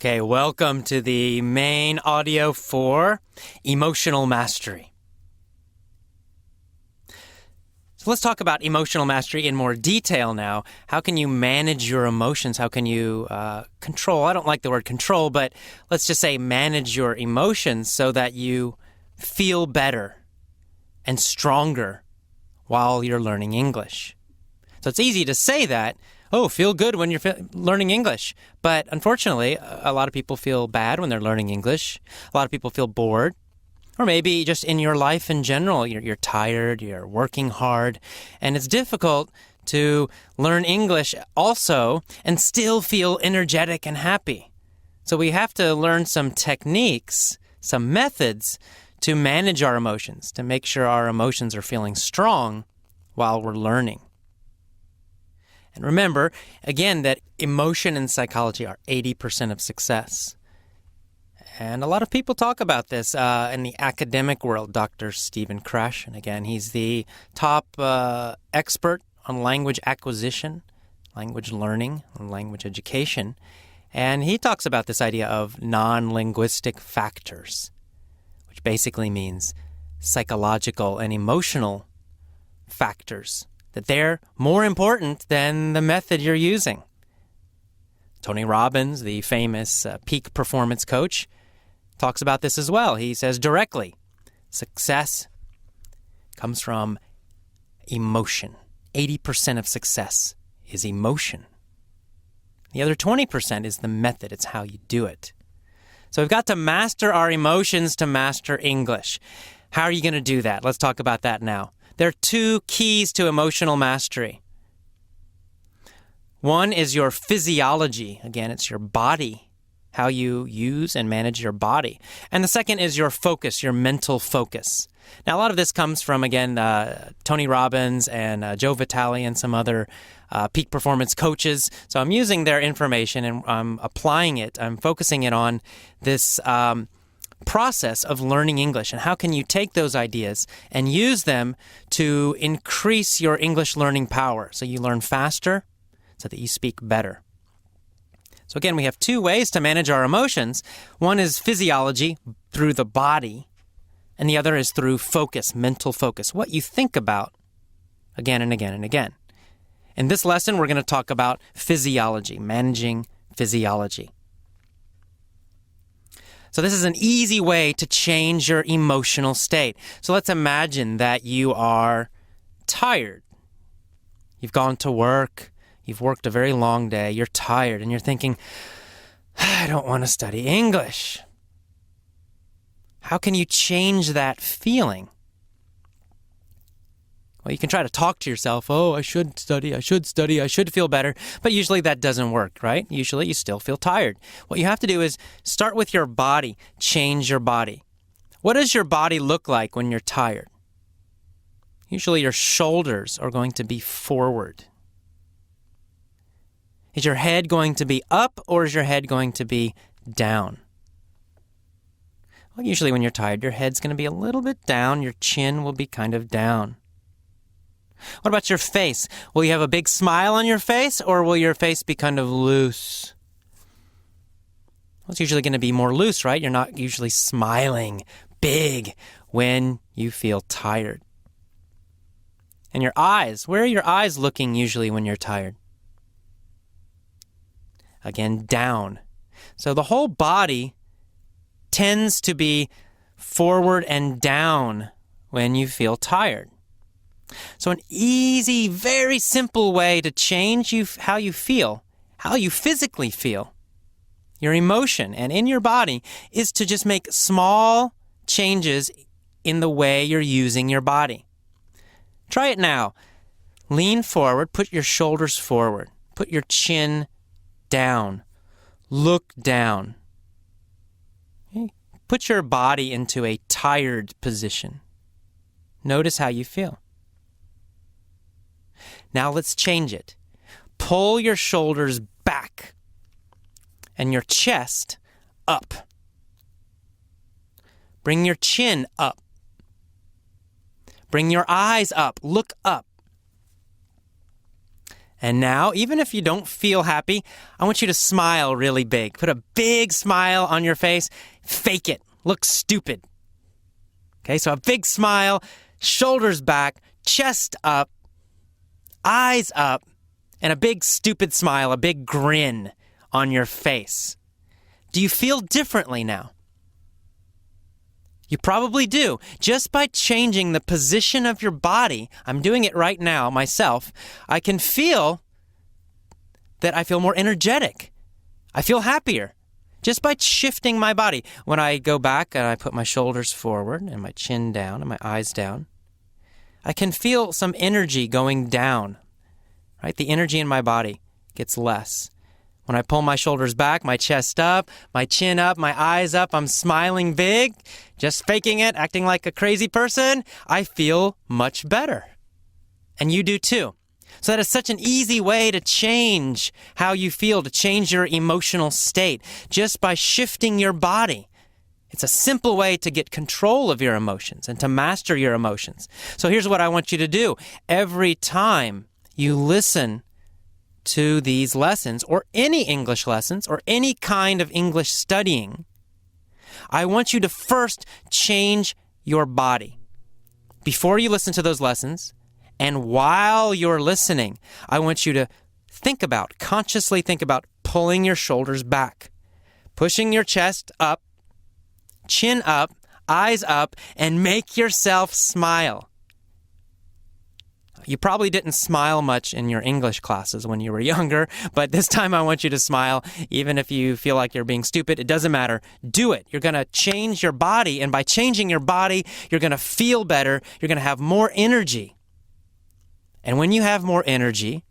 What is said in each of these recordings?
Okay, welcome to the main audio for emotional mastery. So let's talk about emotional mastery in more detail now. How can you manage your emotions? How can you control? I don't like the word control, but let's just say manage your emotions so that you feel better and stronger while you're learning English. So it's easy to say that, feel good when you're learning English. But unfortunately, a lot of people feel bad when they're learning English. A lot of people feel bored. Or maybe just in your life in general, you're tired, you're working hard, and it's difficult to learn English also and still feel energetic and happy. So we have to learn some techniques, some methods to manage our emotions, to make sure our emotions are feeling strong while we're learning. And remember, again, that emotion and psychology are 80% of success. And a lot of people talk about this in the academic world. Dr. Stephen Krashen, again, he's the top expert on language acquisition, language learning, and language education. And he talks about this idea of non-linguistic factors, which basically means psychological and emotional factors, that they're more important than the method you're using. Tony Robbins, the famous peak performance coach, talks about this as well. He says directly, success comes from emotion. 80% of success is emotion. The other 20% is the method. It's how you do it. So we've got to master our emotions to master English. How are you going to do that? Let's talk about that now. There are two keys to emotional mastery. One is your physiology. Again, it's your body, how you use and manage your body. And the second is your focus, your mental focus. Now, a lot of this comes from, again, Tony Robbins and Joe Vitale and some other peak performance coaches. So I'm using their information and I'm applying it. I'm focusing it on this process of learning English, and how can you take those ideas and use them to increase your English learning power so you learn faster so that you speak better. So again, we have two ways to manage our emotions. One is physiology through the body, and the other is through focus, mental focus, what you think about again and again and again. In this lesson, we're going to talk about physiology, managing physiology. So this is an easy way to change your emotional state. So let's imagine that you are tired. You've gone to work. You've worked a very long day. You're tired and you're thinking, I don't want to study English. How can you change that feeling? Well, you can try to talk to yourself. I should study, I should feel better. But usually that doesn't work, right? Usually you still feel tired. What you have to do is start with your body, change your body. What does your body look like when you're tired? Usually your shoulders are going to be forward. Is your head going to be up or is your head going to be down? Well, usually when you're tired, your head's going to be a little bit down. Your chin will be kind of down. What about your face? Will you have a big smile on your face, or will your face be kind of loose? Well, it's usually going to be more loose, right? You're not usually smiling big when you feel tired. And your eyes, where are your eyes looking usually when you're tired? Again, down. So the whole body tends to be forward and down when you feel tired. So an easy, very simple way to change how you feel, how you physically feel, your emotion and in your body, is to just make small changes in the way you're using your body. Try it now. Lean forward, put your shoulders forward, put your chin down, look down. Okay. Put your body into a tired position. Notice how you feel. Now let's change it. Pull your shoulders back and your chest up. Bring your chin up. Bring your eyes up. Look up. And now, even if you don't feel happy, I want you to smile really big. Put a big smile on your face. Fake it. Look stupid. Okay, so a big smile, shoulders back, chest up, eyes up, and a big stupid smile, a big grin on your face. Do you feel differently now? You probably do. Just by changing the position of your body, I'm doing it right now myself, I can feel that I feel more energetic. I feel happier. Just by shifting my body. When I go back and I put my shoulders forward and my chin down and my eyes down, I can feel some energy going down, right? The energy in my body gets less. When I pull my shoulders back, my chest up, my chin up, my eyes up, I'm smiling big, just faking it, acting like a crazy person, I feel much better. And you do too. So that is such an easy way to change how you feel, to change your emotional state, just by shifting your body. It's a simple way to get control of your emotions and to master your emotions. So here's what I want you to do. Every time you listen to these lessons, or any English lessons, or any kind of English studying, I want you to first change your body. Before you listen to those lessons, and while you're listening, I want you to consciously think about pulling your shoulders back, pushing your chest up, chin up, eyes up, and make yourself smile. You probably didn't smile much in your English classes when you were younger, but this time I want you to smile, even if you feel like you're being stupid. It doesn't matter. Do it. You're going to change your body, and by changing your body, you're going to feel better. You're going to have more energy. And when you have more energy,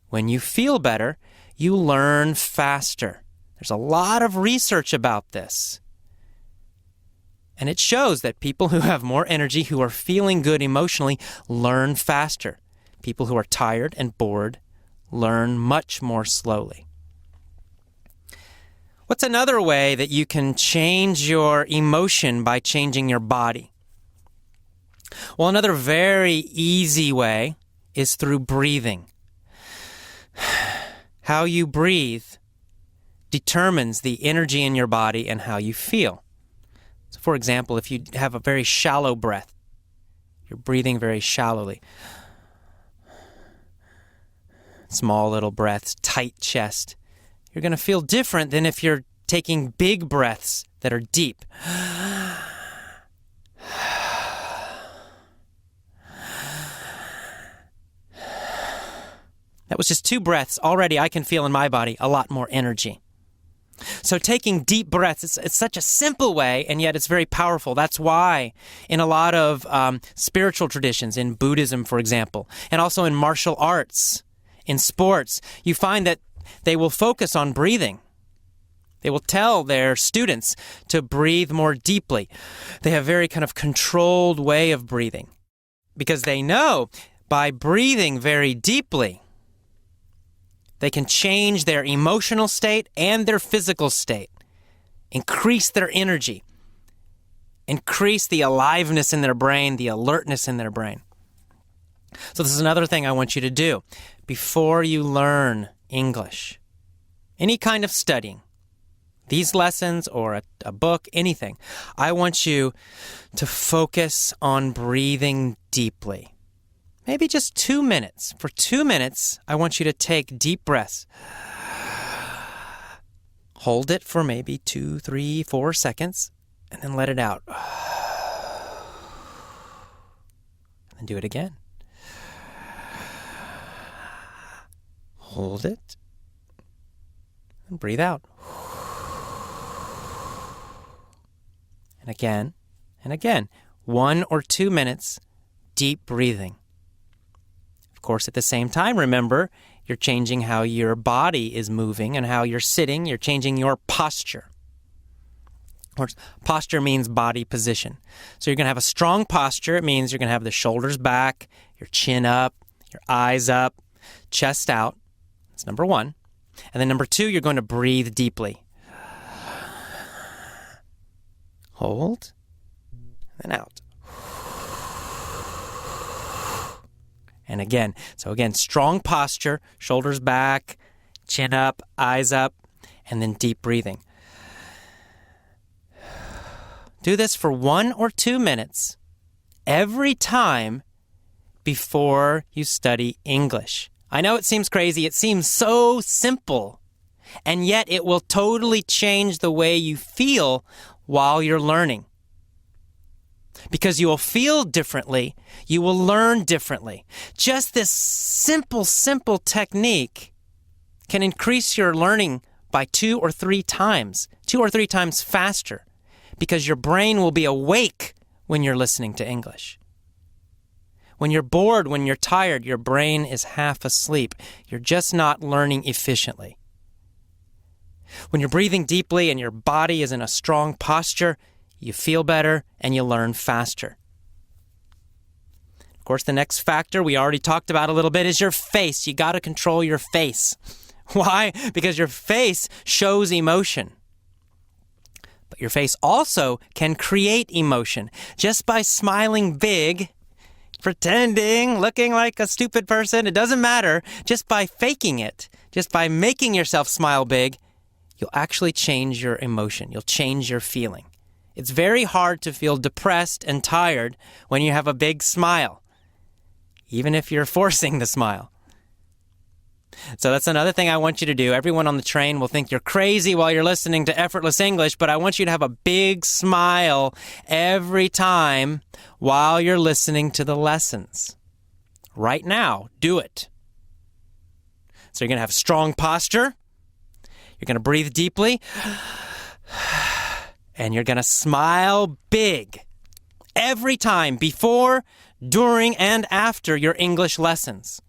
when you feel better, you learn faster. There's a lot of research about this. And it shows that people who have more energy, who are feeling good emotionally, learn faster. People who are tired and bored learn much more slowly. What's another way that you can change your emotion by changing your body? Well, another very easy way is through breathing. How you breathe determines the energy in your body and how you feel. So for example, if you have a very shallow breath, you're breathing very shallowly. Small little breaths, tight chest. You're going to feel different than if you're taking big breaths that are deep. That was just 2 breaths. Already I can feel in my body a lot more energy. So taking deep breaths, it's such a simple way, and yet it's very powerful. That's why in a lot of spiritual traditions, in Buddhism, for example, and also in martial arts, in sports, you find that they will focus on breathing. They will tell their students to breathe more deeply. They have a very kind of controlled way of breathing because they know by breathing very deeply, they can change their emotional state and their physical state, increase their energy, increase the aliveness in their brain, the alertness in their brain. So this is another thing I want you to do. Before you learn English, any kind of studying, these lessons or a book, anything, I want you to focus on breathing deeply. Maybe just 2 minutes. For 2 minutes, I want you to take deep breaths. Hold it for maybe 2, 3, 4 seconds, and then let it out. And do it again. Hold it, and breathe out. And again, and again. 1 or 2 minutes, deep breathing. Of course, at the same time, remember, you're changing how your body is moving and how you're sitting. You're changing your posture. Of course, posture means body position. So you're going to have a strong posture. It means you're going to have the shoulders back, your chin up, your eyes up, chest out. That's number 1. And then number 2, you're going to breathe deeply. Hold, and out. And again, strong posture, shoulders back, chin up, eyes up, and then deep breathing. Do this for 1 or 2 minutes every time before you study English. I know it seems crazy. It seems so simple. And yet it will totally change the way you feel while you're learning. Because you will feel differently. You will learn differently. Just this simple technique can increase your learning by 2 or 3 times. 2 or 3 times faster. Because your brain will be awake when you're listening to English. When you're bored, when you're tired, your brain is half asleep. You're just not learning efficiently. When you're breathing deeply and your body is in a strong posture, you feel better and you learn faster. Of course, the next factor we already talked about a little bit is your face. You got to control your face. Why? Because your face shows emotion. But your face also can create emotion. Just by smiling big, pretending, looking like a stupid person, it doesn't matter. Just by faking it, just by making yourself smile big, you'll actually change your emotion. You'll change your feeling. It's very hard to feel depressed and tired when you have a big smile, even if you're forcing the smile. So that's another thing I want you to do. Everyone on the train will think you're crazy while you're listening to Effortless English, but I want you to have a big smile every time while you're listening to the lessons. Right now, do it. So you're going to have strong posture. You're going to breathe deeply. And you're going to smile big every time before, during, and after your English lessons.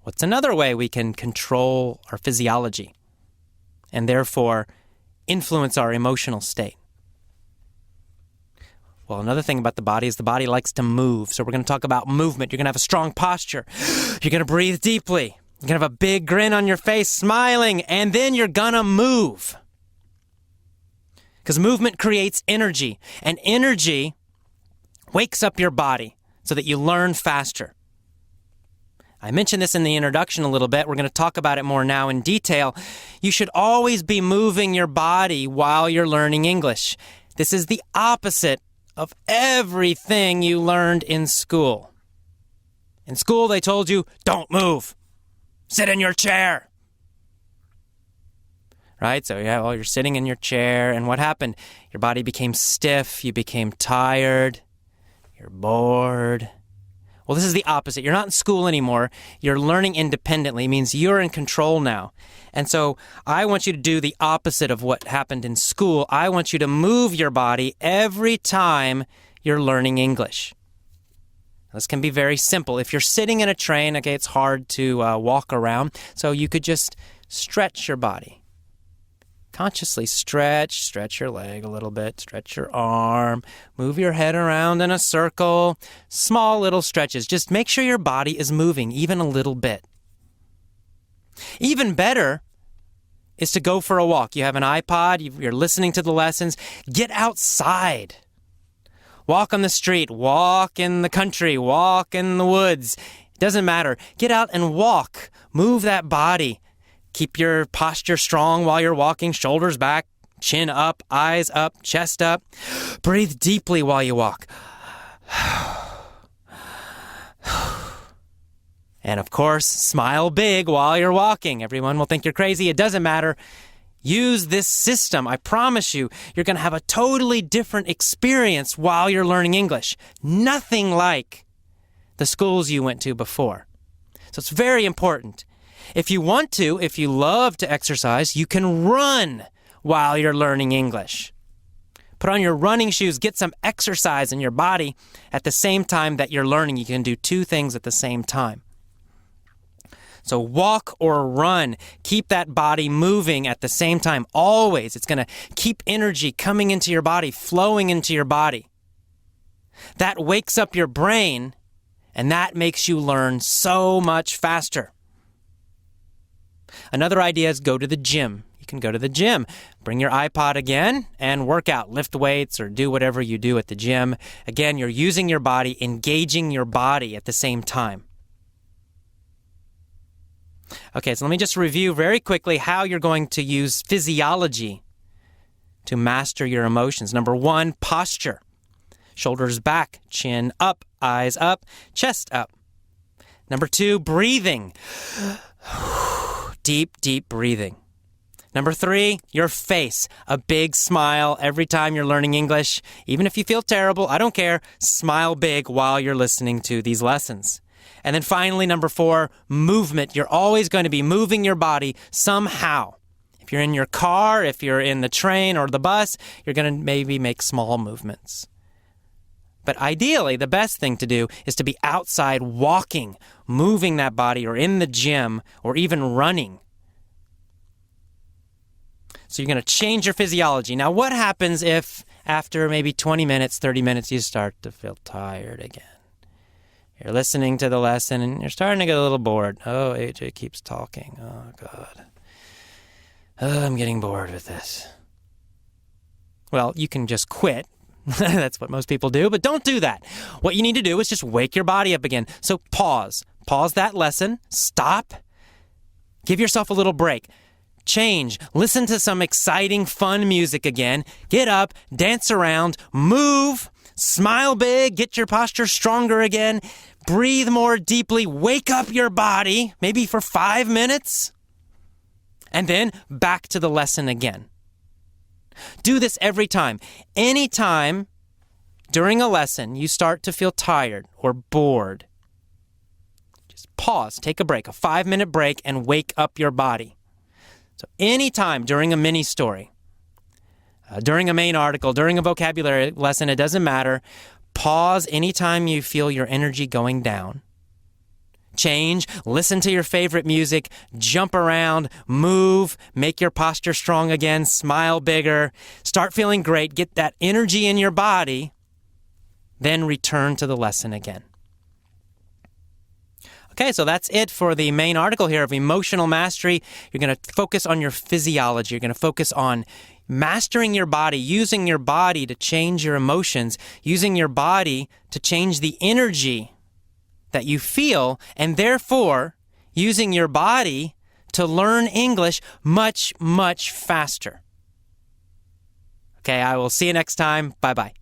What's another way we can control our physiology and therefore influence our emotional state? Well, another thing about the body is the body likes to move. So we're going to talk about movement. You're going to have a strong posture. You're going to breathe deeply. You're going to have a big grin on your face, smiling, and then you're going to move. Because movement creates energy, and energy wakes up your body so that you learn faster. I mentioned this in the introduction a little bit. We're going to talk about it more now in detail. You should always be moving your body while you're learning English. This is the opposite of everything you learned in school. In school, they told you, don't move. Sit in your chair. Right? So you're sitting in your chair, and what happened? Your body became stiff, you became tired, you're bored. Well, this is the opposite. You're not in school anymore. You're learning independently. It means you're in control now. And so I want you to do the opposite of what happened in school. I want you to move your body every time you're learning English. This can be very simple. If you're sitting in a train, okay, it's hard to walk around. So you could just stretch your body. Consciously stretch your leg a little bit, stretch your arm, move your head around in a circle, small little stretches. Just make sure your body is moving even a little bit. Even better is to go for a walk. You have an iPod, you're listening to the lessons. Get outside. Walk on the street, walk in the country, walk in the woods. It doesn't matter. Get out and walk. Move that body. Keep your posture strong while you're walking, shoulders back, chin up, eyes up, chest up. Breathe deeply while you walk. And of course, smile big while you're walking. Everyone will think you're crazy. It doesn't matter. Use this system. I promise you, you're going to have a totally different experience while you're learning English. Nothing like the schools you went to before. So it's very important. If you want to, if you love to exercise, you can run while you're learning English. Put on your running shoes, get some exercise in your body at the same time that you're learning. You can do 2 things at the same time. So walk or run. Keep that body moving at the same time. Always. It's going to keep energy coming into your body, flowing into your body. That wakes up your brain, and that makes you learn so much faster. Another idea is go to the gym. You can go to the gym. Bring your iPod again and work out. Lift weights or do whatever you do at the gym. Again, you're using your body, engaging your body at the same time. Okay, so let me just review very quickly how you're going to use physiology to master your emotions. Number 1, posture. Shoulders back, chin up, eyes up, chest up. Number 2, breathing. Deep, deep breathing. Number 3, your face. A big smile every time you're learning English. Even if you feel terrible, I don't care. Smile big while you're listening to these lessons. And then finally, number 4, movement. You're always going to be moving your body somehow. If you're in your car, if you're in the train or the bus, you're going to maybe make small movements. But ideally, the best thing to do is to be outside walking, moving that body, or in the gym, or even running. So you're going to change your physiology. Now, what happens if after maybe 20 minutes, 30 minutes, you start to feel tired again? You're listening to the lesson and you're starting to get a little bored. Oh, AJ keeps talking. Oh, God. Oh, I'm getting bored with this. Well, you can just quit. That's what most people do, but don't do that. What you need to do is just wake your body up again. So pause. Pause that lesson. Stop. Give yourself a little break. Change. Listen to some exciting, fun music again. Get up, dance around, move, smile big, get your posture stronger again. Breathe more deeply. Wake up your body, maybe for 5 minutes. And then back to the lesson again. Do this every time. Anytime during a lesson you start to feel tired or bored, just pause, take a break, a 5-minute break, and wake up your body. So anytime during a mini story, during a main article, during a vocabulary lesson, it doesn't matter. Pause anytime you feel your energy going down. Change, listen to your favorite music, jump around, move, make your posture strong again, smile bigger, start feeling great, get that energy in your body, then return to the lesson again. Okay, so that's it for the main article here of emotional mastery. You're going to focus on your physiology. You're going to focus on mastering your body, using your body to change your emotions, using your body to change the energy that you feel, and therefore using your body to learn English much, much faster. Okay, I will see you next time. Bye-bye.